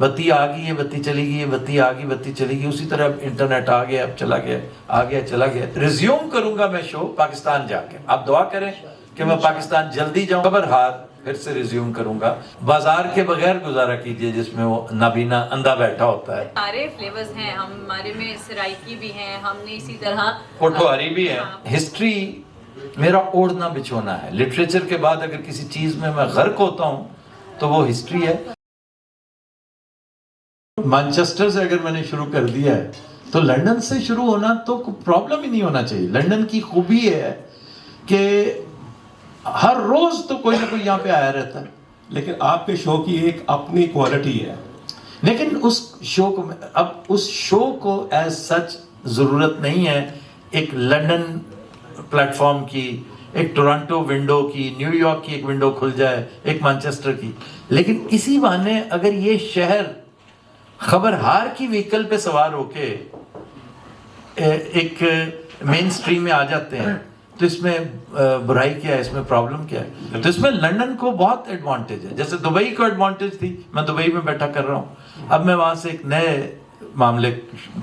بتی آ گئی ہے بتی چلی گئی ہے، بتی آ گئی بتی چلی گئی، اسی طرح اب انٹرنیٹ آ گیا، اب چلا گیا، آ گیا چلا گیا۔ ریزیوم کروں گا میں شو پاکستان جا کے، آپ دعا کریں کہ میں پاکستان جلدی جاؤں، خبر ہار پھر سے ریزیوم کروں گا۔ بازار کے بغیر گزارا کیجئے جس میں وہ نابینا اندھا بیٹھا ہوتا ہے۔ سارے فلیورز ہیں، ہمارے میں سرائکی بھی ہیں، ہم نے اسی طرح پوٹوہاری بھی ہے۔ ہسٹری میرا اوڑھنا بچھونا ہے، لٹریچر کے بعد اگر کسی چیز میں غرق ہوتا ہوں تو وہ ہسٹری ہے۔ مانچسٹر سے اگر میں نے شروع کر دیا ہے تو لندن سے شروع ہونا تو پرابلم ہی نہیں ہونا چاہیے۔ لندن کی خوبی یہ ہے کہ ہر روز تو کوئی نہ کوئی یہاں پہ آیا رہتا ہے، لیکن آپ کے شو کی ایک اپنی کوالٹی ہے، لیکن اس شو کو اب اس شو کو ایز سچ ضرورت نہیں ہے ایک لندن پلیٹ فارم کی، ایک ٹورانٹو ونڈو کی، نیو یارک کی ایک ونڈو کھل جائے، ایک مانچسٹر کی، لیکن اسی بہانے اگر یہ شہر خبرہار کی وہیکل پہ سوار ہو کے ایک مین سٹریم میں آ جاتے ہیں تو اس میں برائی کیا ہے، اس میں پرابلم کیا ہے؟ تو اس میں لندن کو بہت ایڈوانٹیج ہے، جیسے دبئی کو ایڈوانٹیج تھی، میں دبئی میں بیٹھا کر رہا ہوں، اب میں وہاں سے ایک نئے معاملے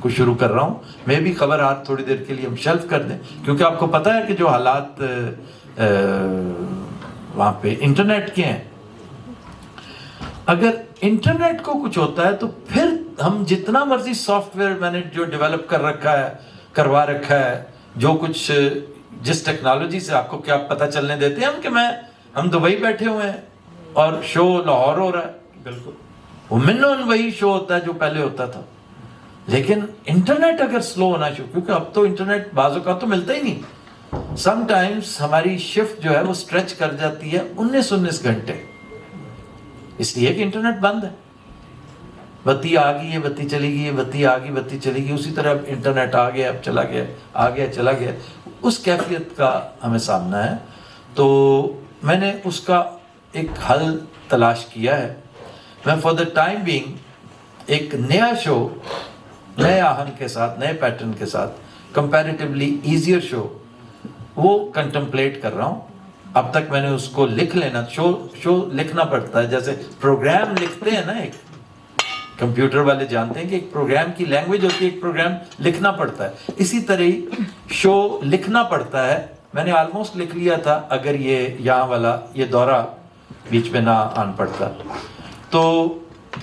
کو شروع کر رہا ہوں، میں بھی خبرہار تھوڑی دیر کے لیے ہم شیلف کر دیں، کیونکہ آپ کو پتہ ہے کہ جو حالات وہاں پہ انٹرنیٹ کے ہیں، اگر انٹرنیٹ کو کچھ ہوتا ہے تو پھر ہم جتنا مرضی سافٹ ویئر میں نے جو ڈیولپ کر رکھا ہے، کروا رکھا ہے، جو کچھ جس ٹیکنالوجی سے آپ کو کیا پتہ چلنے دیتے ہیں ہم دبئی بیٹھے ہوئے ہیں اور شو لاہور ہو رہا ہے، بالکل ومن وہی شو ہوتا ہے جو پہلے ہوتا تھا، لیکن انٹرنیٹ اگر سلو ہونا شروع، کیونکہ اب تو انٹرنیٹ بعض اوقات تو ملتا ہی نہیں، سم ٹائمز ہماری شفٹ جو ہے وہ سٹریچ کر جاتی ہے 19 گھنٹے، اس لیے کہ انٹرنیٹ بند ہے، بتی آ گئی ہے بتی چلی گئی ہے، بتی آ گئی بتی چلی گئی، اسی طرح اب انٹرنیٹ آ گیا اب چلا گیا، آ گیا چلا گیا، اس کیفیت کا ہمیں سامنا ہے۔ تو میں نے اس کا ایک حل تلاش کیا ہے، میں فار دا ٹائم بینگ ایک نیا شو، نئے آہنگ کے ساتھ، نئے پیٹرن کے ساتھ، کمپیریٹیولی ایزیئر شو وہ کنٹمپلیٹ کر رہا ہوں۔ اب تک میں نے اس کو لکھ لینا، شو لکھنا پڑتا ہے، جیسے پروگرام لکھتے ہیں نا، ایک کمپیوٹر والے جانتے ہیں کہ ایک پروگرام کی لینگویج ہوتی ہے، ایک پروگرام لکھنا پڑتا ہے، اسی طرح ہی شو لکھنا پڑتا ہے۔ میں نے آلموسٹ لکھ لیا تھا، اگر یہ یہاں والا یہ دورہ بیچ میں نہ آن پڑتا تو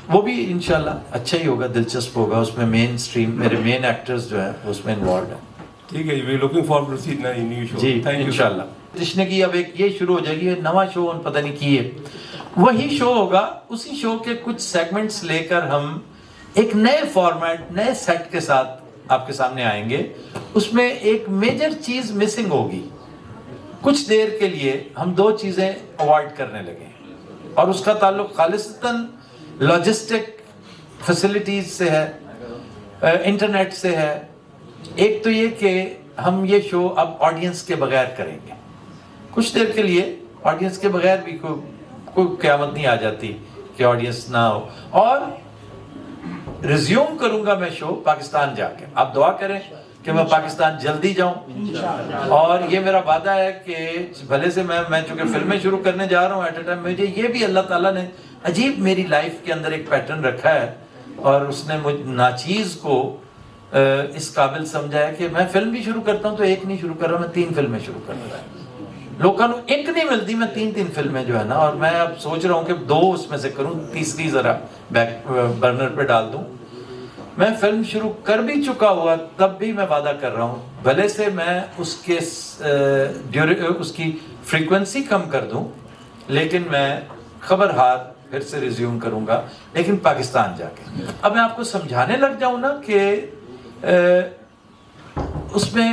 وہ بھی انشاءاللہ اچھا ہی ہوگا، دلچسپ ہوگا، اس میں مین سٹریم میرے مین ایکٹرز جو ہیں اس میں انوالوڈ ہیں۔ ٹھیک ہے، we looking forward to see new show. جی تھینک یو انشاءاللہ۔ جشن کی اب ایک یہ شروع ہو جائے گی، نواں شو پتہ نہیں کی ہے، وہی شو ہوگا، اسی شو کے کچھ سیگمنٹس لے کر ہم ایک نئے فارمیٹ، نئے سیٹ کے ساتھ آپ کے سامنے آئیں گے۔ اس میں ایک میجر چیز مسنگ ہوگی، کچھ دیر کے لیے ہم دو چیزیں اوائڈ کرنے لگے ہیں، اور اس کا تعلق خالصتاً لاجسٹک فیسلٹیز سے ہے، انٹرنیٹ سے ہے۔ ایک تو یہ کہ ہم یہ شو اب آڈینس کے بغیر کریں گے، کچھ دیر کے لیے آڈینس کے بغیر بھی کوئی قیامت نہیں آ جاتی کہ آڈینس نہ ہو، اور ریزیوم کروں گا میں شو پاکستان جا کے، آپ دعا کریں کہ میں پاکستان جلدی جاؤں، اور یہ میرا وعدہ ہے کہ بھلے سے میں چونکہ فلمیں شروع کرنے جا رہا ہوں ایٹ اے ٹائم، مجھے یہ بھی اللہ تعالیٰ نے عجیب میری لائف کے اندر ایک پیٹرن رکھا ہے، اور اس نے مجھ ناچیز کو اس قابل سمجھا ہے کہ میں فلم بھی شروع کرتا ہوں تو ایک نہیں شروع کر رہا، میں 3 فلمیں شروع کر رہا ہوں۔ لوگوں کو ایک نہیں ملتی، میں 3 فلمیں جو ہے نا، اور میں اب سوچ رہا ہوں کہ 2 اس میں سے کروں، تیسری ذرا بیک برنر پہ ڈال دوں۔ میں فلم شروع کر بھی چکا ہوا تب بھی میں وعدہ کر رہا ہوں، بھلے سے میں اس کی فریکوینسی کم کر دوں، لیکن میں خبرہار پھر سے ریزیوم کروں گا، لیکن پاکستان جا کے۔ اب میں آپ کو سمجھانے لگ جاؤں نا کہ اس میں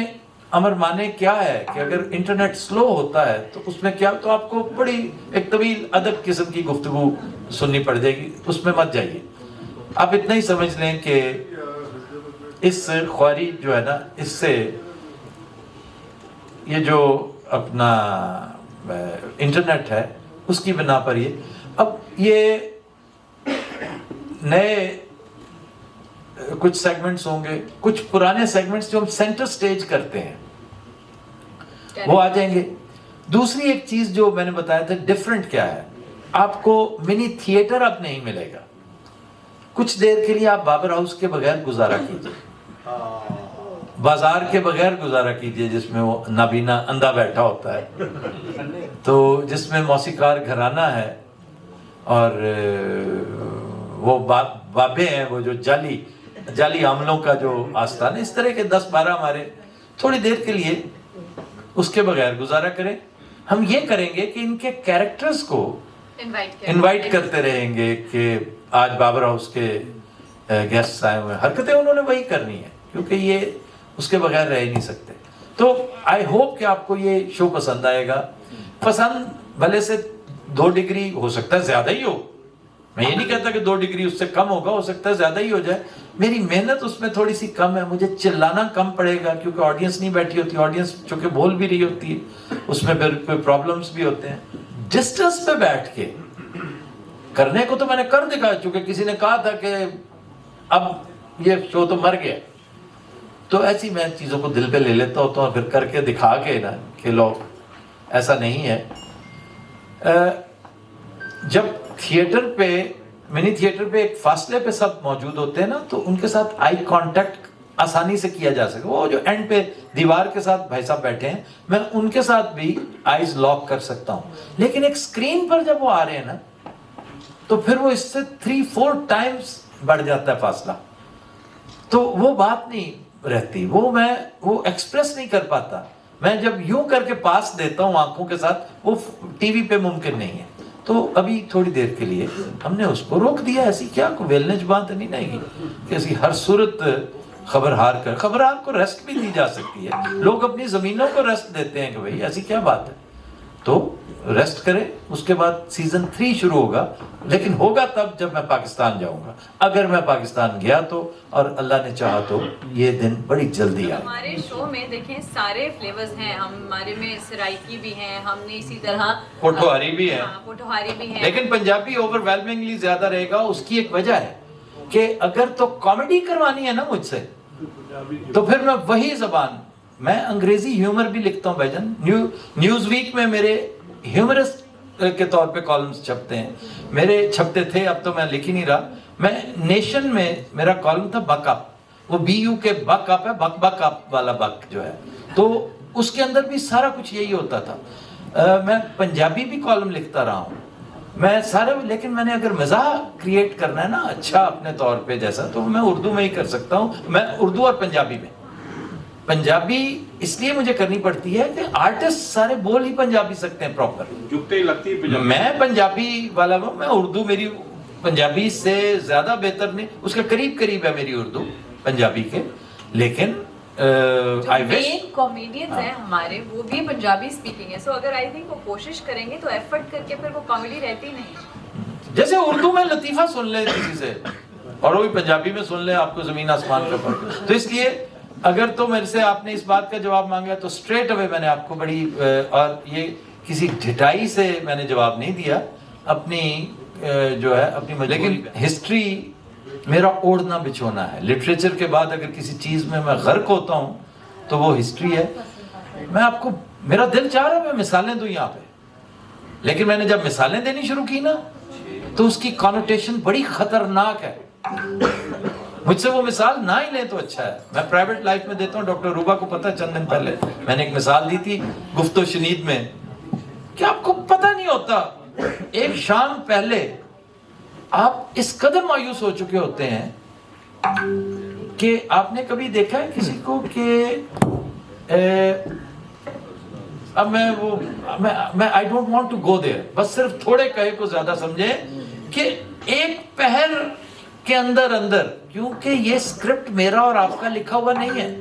امر مانے کیا ہے کہ اگر انٹرنیٹ سلو ہوتا ہے تو اس میں کیا، تو آپ کو بڑی ایک طویل ادب قسم کی گفتگو سننی پڑ جائے گی، اس میں مت جائیے۔ آپ اتنا ہی سمجھ لیں کہ اس خواری جو ہے نا، اس سے یہ جو اپنا انٹرنیٹ ہے اس کی بنا پر اب یہ نئے کچھ سیگمنٹس ہوں گے، کچھ پرانے سیگمنٹس جو ہم سینٹر سٹیج کرتے ہیں وہ آ جائیں گے۔ دوسری ایک چیز جو میں نے بتایا تھا ڈیفرنٹ کیا ہے، آپ کو منی تھیٹر اب نہیں ملے گا، کچھ دیر کے لیے آپ بابر ہاؤس کے بغیر گزارا کیجیے, بازار کے بغیر گزارا کیجیے, جس میں وہ نابینا اندھا بیٹھا ہوتا ہے, تو جس میں موسیقار گھرانہ ہے اور وہ بابے ہیں, وہ جو جعلی عملوں کا جو آستان ہے, اس طرح کے 10-12 ہمارے تھوڑی دیر کے لیے اس کے بغیر گزارا کریں. ہم یہ کریں گے کہ ان کے کیریکٹرز کو انوائٹ کرتے رہیں گے کہ آج بابر ہاؤس کے گیسٹ آئے ہوئے ہیں, حرکتیں انہوں نے وہی کرنی ہے کیونکہ یہ اس کے بغیر رہ ہی نہیں سکتے. تو آئی ہوپ کہ آپ کو یہ شو پسند آئے گا. پسند بھلے سے 2 ڈگری ہو سکتا ہے زیادہ ہی ہو, میں یہ نہیں کہتا کہ 2 ڈگری اس سے کم ہوگا, ہو سکتا ہے زیادہ ہی ہو جائے. میری محنت اس میں تھوڑی سی کم ہے, مجھے چلانا کم پڑے گا کیونکہ آڈینس نہیں بیٹھی ہوتی, آڈینس چونکہ بول بھی رہی ہوتی ہے, اس میں پھر کوئی پرابلمس بھی ہوتے ہیں. ڈسٹنس پہ بیٹھ کے کرنے کو تو میں نے کر دکھا, چونکہ کسی نے کہا تھا کہ اب یہ شو تو مر گیا, تو ایسی میں چیزوں کو دل پہ لے لیتا ہوتا ہوں اور پھر کر کے دکھا کے نا کہ لو ایسا نہیں ہے. جب تھیٹر پہ, منی تھیٹر پہ ایک فاصلے پہ سب موجود ہوتے ہیں نا, تو ان کے ساتھ آئی کانٹیکٹ آسانی سے کیا جا سکے. وہ جو اینڈ پہ دیوار کے ساتھ بھائی صاحب بیٹھے ہیں, میں ان کے ساتھ بھی آئیز لاک کر سکتا ہوں, لیکن ایک سکرین پر جب وہ آ رہے ہیں نا تو پھر وہ اس سے 3-4 ٹائمز بڑھ جاتا ہے فاصلہ, تو وہ بات نہیں رہتی, وہ ایکسپریس نہیں کر پاتا. میں جب یوں کر کے پاس دیتا ہوں آنکھوں کے ساتھ, وہ ٹی وی پہ ممکن نہیں ہے. تو ابھی تھوڑی دیر کے لیے ہم نے اس کو روک دیا. ایسی کیا کوئی ویلنج بات نہیں گی کہ ایسی ہر صورت خبرہار کو ریسٹ بھی دی جا سکتی ہے. لوگ اپنی زمینوں کو ریسٹ دیتے ہیں کہ بھئی ایسی کیا بات ہے, تو ریسٹ کرے. اس کے بعد سیزن 3 شروع ہوگا, لیکن ہوگا تب جب میں پاکستان جاؤں گا. اگر میں پاکستان گیا تو, اور اللہ نے چاہا تو, یہ دن بڑی جلدی آئے. ہمارے شو میں دیکھیں سارے فلیورز ہیں, ہمارے میں سرائکی بھی ہیں, ہم نے اسی طرح پوٹھوہاری بھی ہے, پوٹھوہاری بھی ہیں, لیکن پنجابی اوور ویلمنگلی زیادہ رہے گا. اس کی ایک وجہ ہے کہ اگر تو کامیڈی کروانی ہے نا مجھ سے, تو پھر میں وہی زبان, میں انگریزی ہیومر بھی لکھتا ہوں بھائی جان. نیوز ویک میں میرے ہیومرسٹ کے طور پہ کالمز چھپتے ہیں, میرے چھپتے تھے, اب تو میں لکھ ہی نہیں رہا. میں نیشن میں میرا کالم تھا بک اپ, وہ BU کے بک اپ ہے, بک اپ والا بک جو ہے, تو اس کے اندر بھی سارا کچھ یہی ہوتا تھا. میں پنجابی بھی کالم لکھتا رہا ہوں میں سارے, لیکن میں نے اگر مزاح کریٹ کرنا ہے نا اچھا اپنے طور پہ جیسا, تو میں اردو میں ہی کر سکتا ہوں. میں اردو اور پنجابی میں, پنجابی اس لیے مجھے کرنی پڑتی ہے کہ آرٹسٹ سارے بول ہی پنجابی سکتے ہیں پراپر. میں پنجابی والا ہوں, میں اردو, میری پنجابی سے زیادہ بہتر نہیں, اس کے قریب ہے میری اردو پنجابی کے. لیکن کامیڈینز ہیں ہمارے, وہ بھی پنجابی اسپیکنگ ہے. سو اگر آئی تھنک وہ کوشش کریں گے تو ایفرٹ کر کے پھر وہ کامیڈی رہتی نہیں. جیسے اردو میں لطیفہ سن لے کسی سے, اور وہی پنجابی میں سن لے, آپ کو زمین آسمان کا فرق. تو اس لیے اگر تو میرے سے آپ نے اس بات کا جواب مانگا تو اسٹریٹ اوے میں نے آپ کو بڑی, اور یہ کسی ڈھٹائی سے میں نے جواب نہیں دیا, اپنی جو ہے اپنی, لیکن ہسٹری میرا اوڑھنا بچھونا ہے. لٹریچر کے بعد اگر کسی چیز میں غرق ہوتا ہوں تو وہ ہسٹری ہے. میں آپ کو, میرا دل چاہ رہا ہے میں مثالیں دوں یہاں پہ, لیکن میں نے جب مثالیں دینی شروع کی نا تو اس کی کانوٹیشن بڑی خطرناک ہے. مجھ سے وہ مثال نہ ہی لیں تو اچھا ہے. میں پرائیویٹ لائف میں دیتا ہوں. ڈاکٹر روبا کو پتہ, چند دن پہلے میں نے ایک مثال دی تھی گفت و شنید میں, کہ آپ کو پتہ نہیں ہوتا ایک شام پہلے آپ اس قدر مایوس ہو چکے ہوتے ہیں کہ آپ نے کبھی دیکھا ہے کسی کو کہ اب میں I don't want to go there, بس صرف تھوڑے کہے کو زیادہ سمجھے, کہ ایک پہر کے اندر, کیونکہ یہ سکرپٹ میرا اور آپ کا لکھا ہوا نہیں ہے,